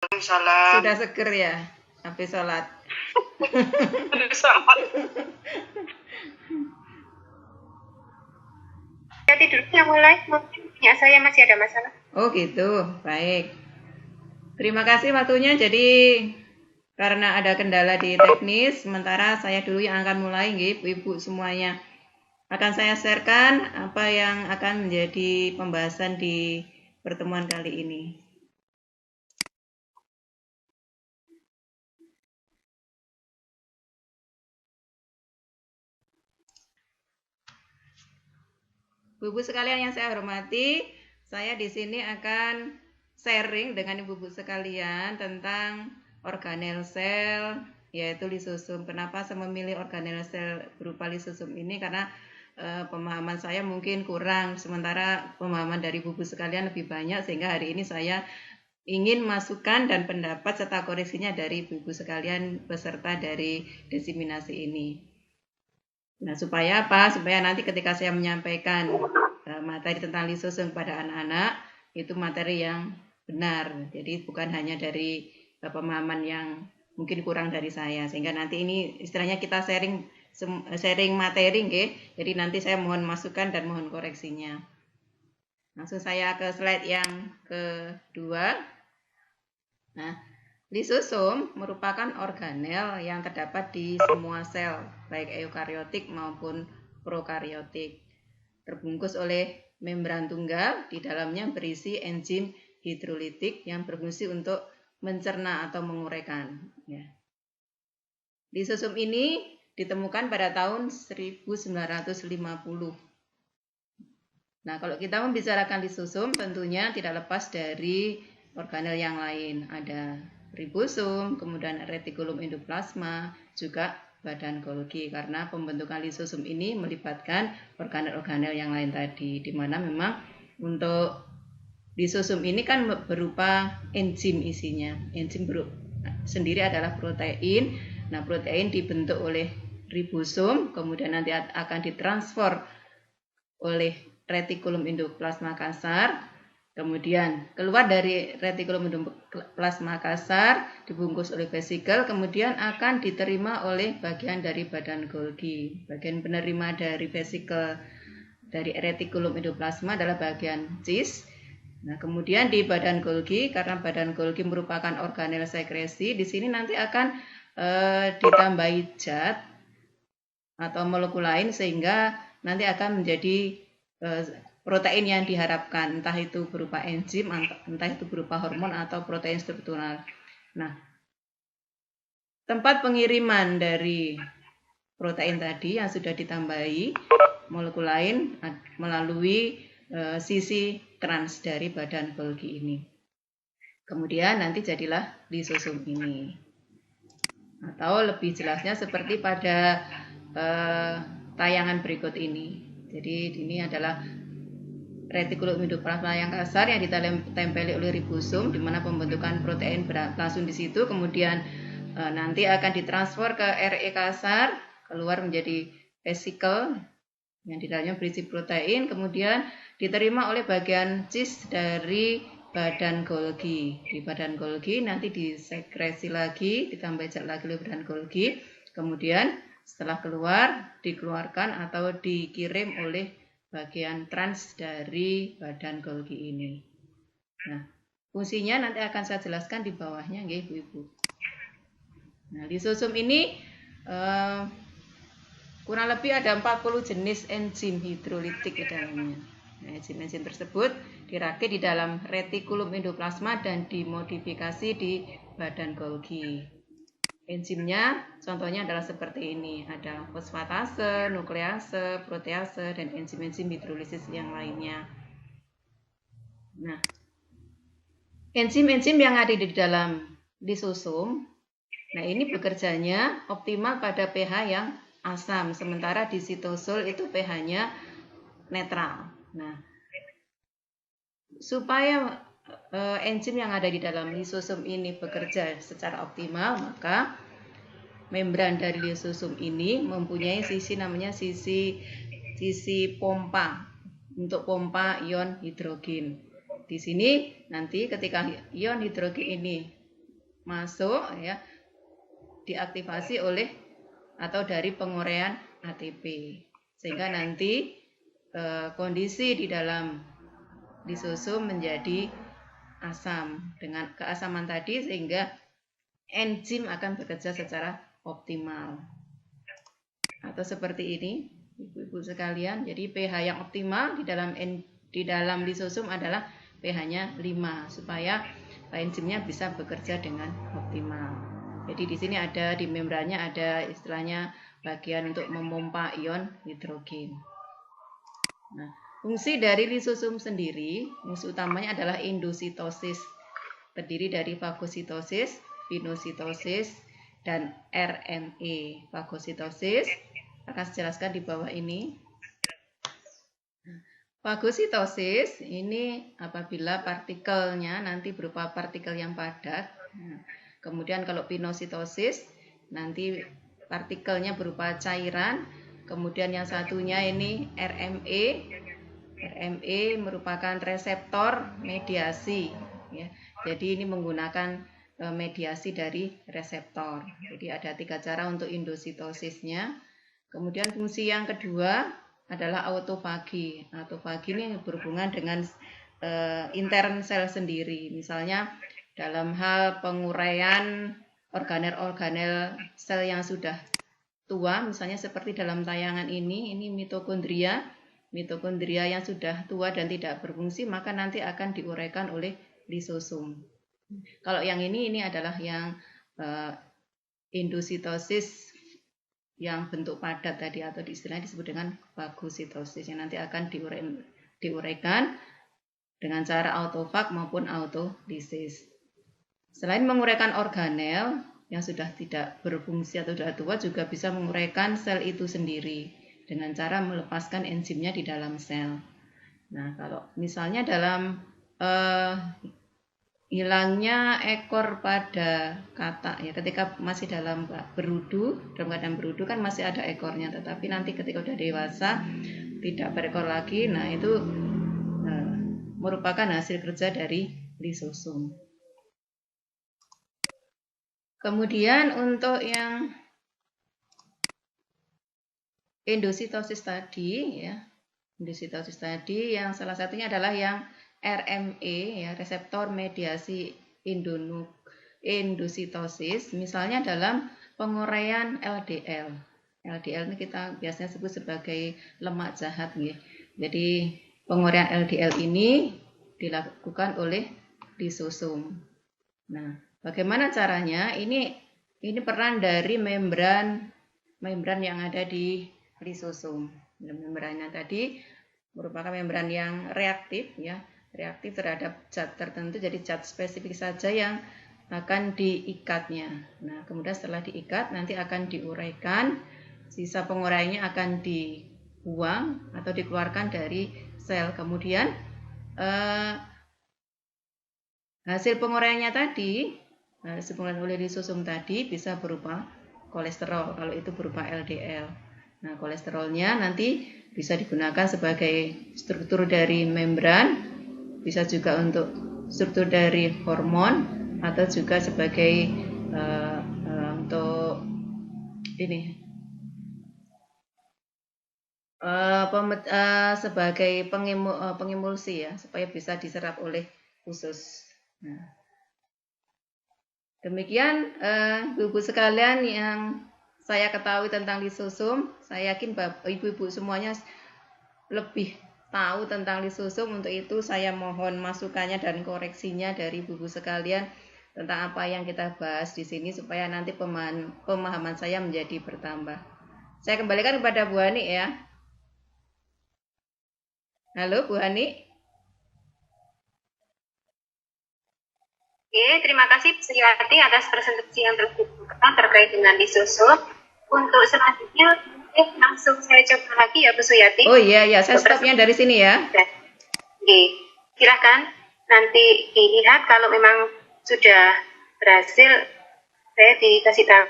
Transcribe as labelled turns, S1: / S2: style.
S1: Salam.
S2: Sudah seger ya habis sholat.
S3: Ya tidurnya mulai, mungkin punya saya masih ada masalah.
S2: Oh gitu, baik. Terima kasih waktunya. Jadi karena ada kendala di teknis, sementara saya dulu yang akan mulai, ibu-ibu semuanya. Akan saya sharekan apa yang akan menjadi pembahasan di pertemuan kali ini. Ibu-ibu sekalian yang saya hormati, saya di sini akan sharing dengan ibu-ibu sekalian tentang organel sel, yaitu lisosum. Kenapa saya memilih organel sel berupa lisosum ini? Karena pemahaman saya mungkin kurang, sementara pemahaman dari ibu-ibu sekalian lebih banyak, sehingga hari ini saya ingin masukan dan pendapat serta koreksinya dari ibu-ibu sekalian peserta dari diseminasi ini. Nah, supaya apa? Supaya nanti ketika saya menyampaikan materi tentang lisosum kepada anak-anak, itu materi yang benar. Jadi bukan hanya dari pemahaman yang mungkin kurang dari saya. Sehingga nanti ini istilahnya kita sharing materi, okay? Jadi nanti saya mohon masukan dan mohon koreksinya. Langsung saya ke slide yang kedua. Nah, lisosum merupakan organel yang terdapat di semua sel, baik eukariotik maupun prokariotik. Terbungkus oleh membran tunggal, di dalamnya berisi enzim hidrolitik yang berfungsi untuk mencerna atau menguraikan. Ya. Lisosum ini ditemukan pada tahun 1950. Nah, kalau kita membicarakan lisosum, tentunya tidak lepas dari organel yang lain. Ada ribosum, kemudian retikulum endoplasma, juga badan Golgi, karena pembentukan lisosum ini melibatkan organel-organel yang lain tadi, di mana memang untuk lisosum ini kan berupa enzim isinya. Enzim sendiri adalah protein. Nah, protein dibentuk oleh ribosum, kemudian nanti akan ditransfer oleh retikulum endoplasma kasar. Kemudian keluar dari retikulum endoplasma kasar, dibungkus oleh vesikel, kemudian akan diterima oleh bagian dari badan Golgi. Bagian penerima dari vesikel dari retikulum endoplasma adalah bagian cis. Nah, kemudian di badan Golgi, karena badan Golgi merupakan organel sekresi, di sini nanti akan ditambahi zat atau molekul lain sehingga nanti akan menjadi protein yang diharapkan, entah itu berupa enzim, entah itu berupa hormon atau protein struktural. Nah, tempat pengiriman dari protein tadi yang sudah ditambahi molekul lain melalui sisi trans dari badan Golgi ini. Kemudian nanti jadilah lisosum ini. Atau lebih jelasnya seperti pada tayangan berikut ini. Jadi ini adalah retikulum endoplasma yang kasar yang ditempeli oleh ribosum, di mana pembentukan protein berlangsung di situ. Kemudian nanti akan ditransfer ke RE kasar, keluar menjadi vesikel yang di dalamnya berisi protein, kemudian diterima oleh bagian cis dari badan Golgi. Di badan Golgi nanti disekresi lagi, ditambah zat lagi oleh badan Golgi. Kemudian setelah keluar, dikeluarkan atau dikirim oleh bagian trans dari badan Golgi ini. Nah, fungsinya nanti akan saya jelaskan di bawahnya, nggih, Ibu-ibu. Nah, lisosum ini kurang lebih ada 40 jenis enzim hidrolitik di dalamnya. Nah, enzim-enzim tersebut dirakit di dalam retikulum endoplasma dan dimodifikasi di badan Golgi. Enzimnya contohnya adalah seperti ini, ada fosfatase, nuklease, protease, dan enzim-enzim hidrolisis yang lainnya. Nah, enzim-enzim yang ada di dalam lisosum, nah ini bekerjanya optimal pada pH yang asam, sementara di sitosol itu pH-nya netral. Nah, supaya enzim yang ada di dalam lisosum ini bekerja secara optimal, maka membran dari lisosum ini mempunyai sisi namanya sisi pompa untuk pompa ion hidrogen. Di sini nanti ketika ion hidrogen ini masuk ya, diaktifasi oleh atau dari penguraian ATP, sehingga nanti kondisi di dalam lisosum menjadi asam dengan keasaman tadi, sehingga enzim akan bekerja secara optimal. Atau seperti ini, Ibu-ibu sekalian. Jadi pH yang optimal di dalam lisosum adalah pH-nya 5 supaya enzimnya bisa bekerja dengan optimal. Jadi di sini ada di membrannya ada istilahnya bagian untuk memompa ion hidrogen. Nah, fungsi dari lisosum sendiri, fungsi utamanya adalah endositosis. Terdiri dari fagositosis, pinositosis, dan RME. Fagositosis akan saya jelaskan di bawah ini. Fagositosis ini apabila partikelnya nanti berupa partikel yang padat. Kemudian kalau pinositosis nanti partikelnya berupa cairan. Kemudian yang satunya ini RME. RME merupakan reseptor mediasi ya. Jadi ini menggunakan mediasi dari reseptor. Jadi ada 3 cara untuk endositosisnya. Kemudian fungsi yang kedua adalah autofagi. Autofagi ini berhubungan dengan intern sel sendiri. Misalnya dalam hal penguraian organel-organel sel yang sudah tua, misalnya seperti dalam tayangan ini mitokondria. Mitokondria yang sudah tua dan tidak berfungsi, maka nanti akan diuraikan oleh lisosum. Kalau yang ini adalah yang endositosis yang bentuk padat tadi, atau istilahnya disebut dengan fagositosis, yang nanti akan diuraikan dengan cara autofag maupun autolisis. Selain menguraikan organel yang sudah tidak berfungsi atau sudah tua, juga bisa menguraikan sel itu sendiri dengan cara melepaskan enzimnya di dalam sel. Nah, kalau misalnya dalam hilangnya ekor pada katak ya, ketika masih dalam keadaan berudu kan masih ada ekornya, tetapi nanti ketika sudah dewasa tidak berekor lagi. Nah, itu merupakan hasil kerja dari lisosum. Kemudian untuk yang endositosis tadi ya, endositosis tadi yang salah satunya adalah yang RME ya, reseptor mediasi endositosis, misalnya dalam penguraian LDL. LDL ini kita biasanya sebut sebagai lemak jahat ya. Jadi penguraian LDL ini dilakukan oleh lisosum. Nah, bagaimana caranya? Ini peran dari membran yang ada di lisosum. Membrannya tadi merupakan membran yang reaktif ya, reaktif terhadap zat tertentu, jadi zat spesifik saja yang akan diikatnya. Nah, kemudian setelah diikat nanti akan diuraikan, sisa penguraiannya akan dibuang atau dikeluarkan dari sel. Kemudian hasil penguraiannya tadi, hasil penguraian oleh lisosum tadi bisa berupa kolesterol kalau itu berupa LDL. Nah, kolesterolnya nanti bisa digunakan sebagai struktur dari membran, bisa juga untuk struktur dari hormon, atau juga sebagai untuk ini sebagai pengemulsi ya, supaya bisa diserap oleh usus. Nah, demikian ibu-ibu sekalian yang saya ketahui tentang lisosum. Saya yakin ibu-ibu semuanya lebih tahu tentang lisosum. Untuk itu saya mohon masukannya dan koreksinya dari ibu-ibu sekalian tentang apa yang kita bahas di sini, supaya nanti pemahaman saya menjadi bertambah. Saya kembalikan kepada Bu Hani ya. Halo Bu Hani.
S3: Oke, terima kasih Bu Suryati atas presentasi yang terkait dengan lisosum. Untuk selanjutnya langsung saya coba lagi ya Bu Suryati.
S2: Oh iya, saya stopnya dari sini ya.
S3: Oke, silakan nanti dilihat kalau memang sudah berhasil, saya dikasih tahu.